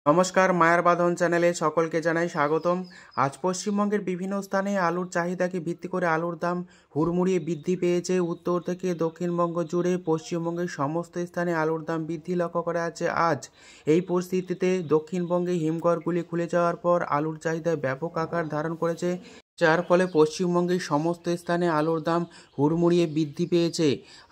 নমস্কার, মায়ার বাঁধন চ্যানেলে সকলকে জানাই স্বাগতম। আজ পশ্চিমবঙ্গের বিভিন্ন স্থানে আলুর চাহিদাকে ভিত্তি করে আলুর দাম হুড়মুড়িয়ে বৃদ্ধি পেয়েছে। উত্তর থেকে দক্ষিণবঙ্গ জুড়ে পশ্চিমবঙ্গের সমস্ত স্থানে আলুর দাম বৃদ্ধি লক্ষ্য করা যাচ্ছে আজ। এই পরিস্থিতিতে দক্ষিণবঙ্গে হিমঘরগুলি খুলে যাওয়ার পর আলুর চাহিদা ব্যাপক আকার ধারণ করেছে, যার ফলে পশ্চিমবঙ্গের সমস্ত স্থানে আলুর দাম হুড়মুড়িয়ে বৃদ্ধি পেয়েছে।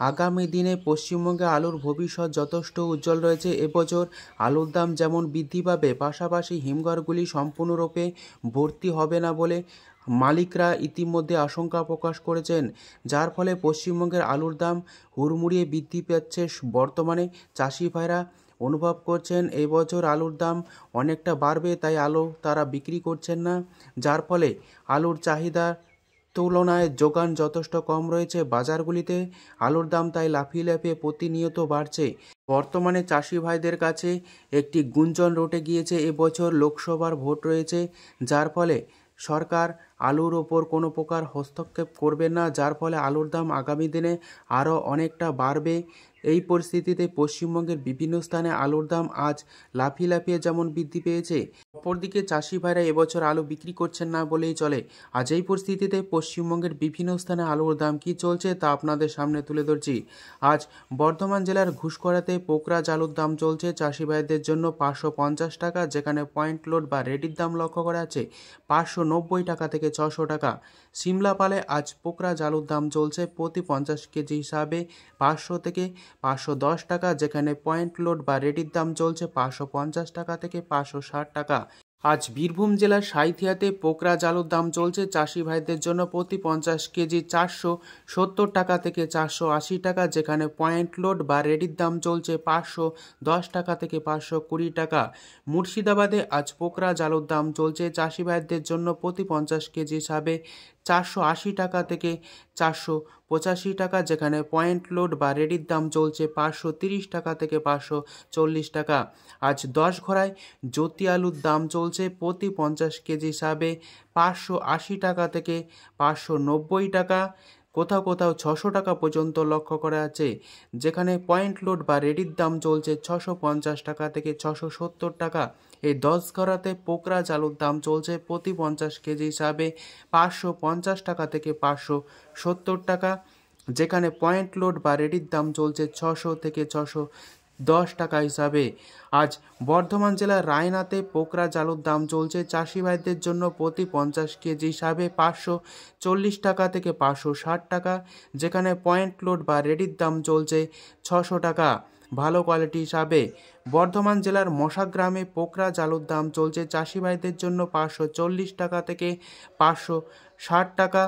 আগামী দিনে পশ্চিমবঙ্গে আলুর ভবিষ্যৎ যথেষ্ট উজ্জ্বল রয়েছে। এবছর আলুর দাম যেমন বৃদ্ধি পাবে, পাশাপাশি হিমঘরগুলি সম্পূর্ণরূপে ভর্তি হবে না বলে মালিকরা ইতিমধ্যে আশঙ্কা প্রকাশ করেছেন, যার ফলে পশ্চিমবঙ্গের আলুর দাম হুড়মুড়িয়ে বৃদ্ধি পাচ্ছে। বর্তমানে চাষি ভাইরা অনুভব করছেন এই বছর আলুর দাম অনেকটা বাড়বে, তাই আলু তারা বিক্রি করছেন না, যার ফলে আলুর চাহিদার তুলনায় যোগান যথেষ্ট কম রয়েছে বাজারগুলিতে। আলুর দাম তাই লাফিয়ে লাফিয়ে প্রতিনিয়ত বাড়ছে। বর্তমানে চাষি ভাইদের কাছে একটি গুঞ্জন রটে গিয়েছে, এবছর লোকসভার ভোট রয়েছে, যার ফলে সরকার আলুর ওপর কোনো প্রকার হস্তক্ষেপ করবে না, যার ফলে আলুর দাম আগামী দিনে আরও অনেকটা বাড়বে। এই পরিস্থিতিতে পশ্চিমবঙ্গের বিভিন্ন স্থানে আলুর দাম আজ লাফিয়ে লাফিয়ে যেমন বৃদ্ধি পেয়েছে, অপরদিকে চাষি ভাইরা এবছর আলু বিক্রি করছেন না বলেই চলে। আজ এই পরিস্থিতিতে পশ্চিমবঙ্গের বিভিন্ন স্থানে আলুর দাম কী চলছে তা আপনাদের সামনে তুলে ধরছি। আজ বর্ধমান জেলার ঘুষকরাতে পোকরাজ আলুর দাম চলছে চাষি ভাইদের জন্য 550 টাকা, যেখানে পয়েন্ট লোড বা রেডির দাম লক্ষ্য করা আছে 590 টাকা থেকে 600 টাকা। সিমলাপালে আজ পোকরাজ আলুর দাম চলছে প্রতি 50 কেজি হিসাবে 500 থেকে 510 টাকা, যেখানে পয়েন্ট লোড বা রেডির দাম চলছে 550 টাকা থেকে 560 টাকা। আজ বীরভূম জেলার সাঁইথিয়াতে পোকরাজ আলুর দাম চলছে চাষি ভাইদের জন্য প্রতি 50 কেজি 470 টাকা থেকে 480 টাকা, যেখানে পয়েন্ট লোড বা রেডির দাম চলছে 510 টাকা থেকে 520 টাকা। মুর্শিদাবাদে আজ পোকরাজ আলুর দাম চলছে চাষি ভাইদের জন্য প্রতি 50 কেজি হিসাবে 480 টাকা থেকে 485 টাকা, যেখানে পয়েন্ট লোড বা রেডির দাম চলছে 530 টাকা থেকে 540 টাকা। আজ 10 ঘরায় জ্যোতি আলুর দাম চলছে প্রতি 50 কেজি হিসাবে 580 টাকা থেকে 590 টাকা, কোথাও কোথাও 600 টাকা পর্যন্ত লক্ষ্য করা আছে, যেখানে পয়েন্ট লোড বা রেডির দাম চলছে 650 টাকা থেকে 670 টাকা। এই 10 ঘরাতে পোকরাজ আলুর দাম চলছে প্রতি 50 কেজি হিসাবে 550 টাকা থেকে 570 টাকা, যেখানে পয়েন্ট লোড বা রেডির দাম চলছে 600 থেকে 610 টাকা হিসাবে। আজ বর্ধমান জেলার রায়নাতে পোকরাজ আলুর দাম চলছে চাষি ভাইদের জন্য প্রতি 50 কেজি হিসাবে 540 টাকা থেকে 560 টাকা, যেখানে পয়েন্ট লোড বা রেডির দাম চলছে 600 টাকা ভালো কোয়ালিটি হিসাবে। বর্ধমান জেলার মশাগ্রামে পোকরাজ আলুর দাম চলছে চাষি ভাইদের জন্য 540 টাকা থেকে 560 টাকা,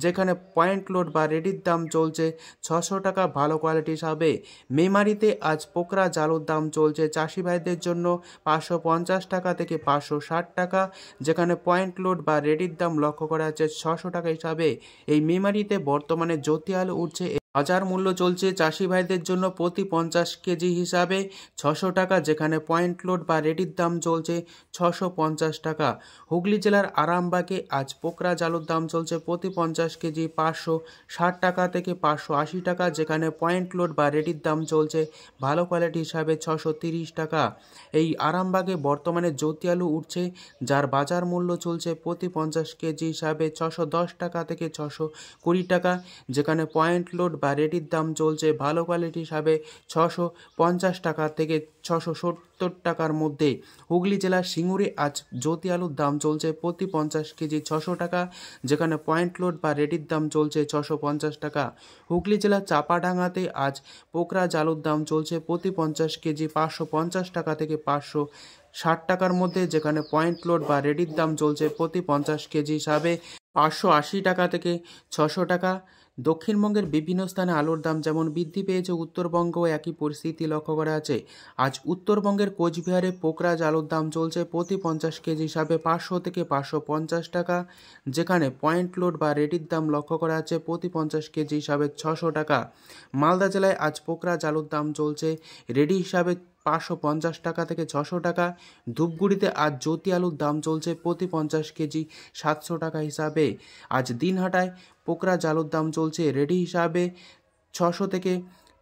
যেখানে পয়েন্ট লোড বা রেডির দাম চলছে 600 টাকা ভালো কোয়ালিটি হিসাবে। মেমারিতে আজ পোকরাজ আলুর দাম চলছে চাষি ভাইদের জন্য 550 টাকা থেকে 560 টাকা, যেখানে পয়েন্ট লোড বা রেডির দাম লক্ষ্য করা যাচ্ছে 600 টাকা হিসাবে। এই মেমারিতে বর্তমানে জ্যোতি আলু উঠছে, বাজার মূল্য চলছে চাষি ভাইদের জন্য প্রতি 50 কেজি হিসাবে 600 টাকা, যেখানে পয়েন্ট লোড বা রেডির দাম চলছে 650 টাকা। হুগলি জেলার আরামবাগে আজ পোকরাজ আলুর দাম চলছে প্রতি 50 কেজি 560 টাকা থেকে 580 টাকা, যেখানে পয়েন্ট লোড বা রেডির দাম চলছে ভালো কোয়ালিটি হিসাবে 630 টাকা। এই আরামবাগে বর্তমানে জ্যোতি আলু উঠছে, যার বাজার মূল্য চলছে প্রতি 50 কেজি হিসাবে 610 টাকা থেকে 620 টাকা, যেখানে পয়েন্ট লোড বা রেডির দাম চলছে ভালো কোয়ালিটি হিসাবে 650 টাকা থেকে 670 টাকার মধ্যে। হুগলি জেলার সিঙ্গুরে আজ জ্যোতি আলুর দাম চলছে প্রতি 50 কেজি 600 টাকা, যেখানে পয়েন্ট লোড বা রেডির দাম চলছে 650 টাকা। হুগলি জেলার চাপাডাঙ্গাতে আজ পোকরাজ আলুর দাম চলছে প্রতি 50 কেজি 550 টাকা থেকে 560 টাকার মধ্যে, যেখানে পয়েন্ট লোড বা রেডির দাম চলছে প্রতি 50 কেজি হিসাবে 580 টাকা থেকে 600 টাকা। দক্ষিণবঙ্গের বিভিন্ন স্থানে আলুর দাম যেমন বৃদ্ধি পেয়েছে, উত্তরবঙ্গেও একই পরিস্থিতি লক্ষ্য করা আছে। আজ উত্তরবঙ্গের কোচবিহারে পোকরাজ আলুর দাম চলছে প্রতি 50 কেজি হিসাবে 500 থেকে 550 টাকা, যেখানে পয়েন্ট লোড বা রেডির দাম লক্ষ্য করা আছে প্রতি 50 কেজি হিসাবে 600 টাকা। মালদা জেলায় আজ পোকরাজ আলুর দাম চলছে রেডি হিসাবে 550 টাকা থেকে 600 টাকা। ধূপগুড়িতে আজ জ্যোতি আলুর দাম চলছে প্রতি 50 কেজি 700 টাকা হিসাবে। আজ দিনহাটায় পোকরাজ আলুর দাম চলছে রেডি হিসাবে 600 থেকে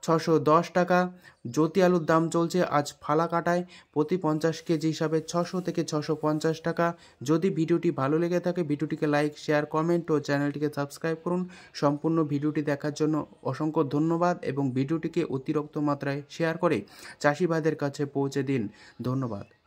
610 টাকা। জ্যোতি আলুর দাম চলছে আজ ফালাকাটায় প্রতি 50 কেজি হিসাবে 600 থেকে 650 টাকা। যদি ভিডিওটি ভালো লেগে থাকে ভিডিওটিকে লাইক, শেয়ার, কমেন্ট ও চ্যানেলটিকে সাবস্ক্রাইব করুন। সম্পূর্ণ ভিডিওটি দেখার জন্য অসংখ্য ধন্যবাদ এবং ভিডিওটিকে অতিরিক্ত মাত্রায় শেয়ার করে চাষি ভাইদের কাছে পৌঁছে দিন। ধন্যবাদ।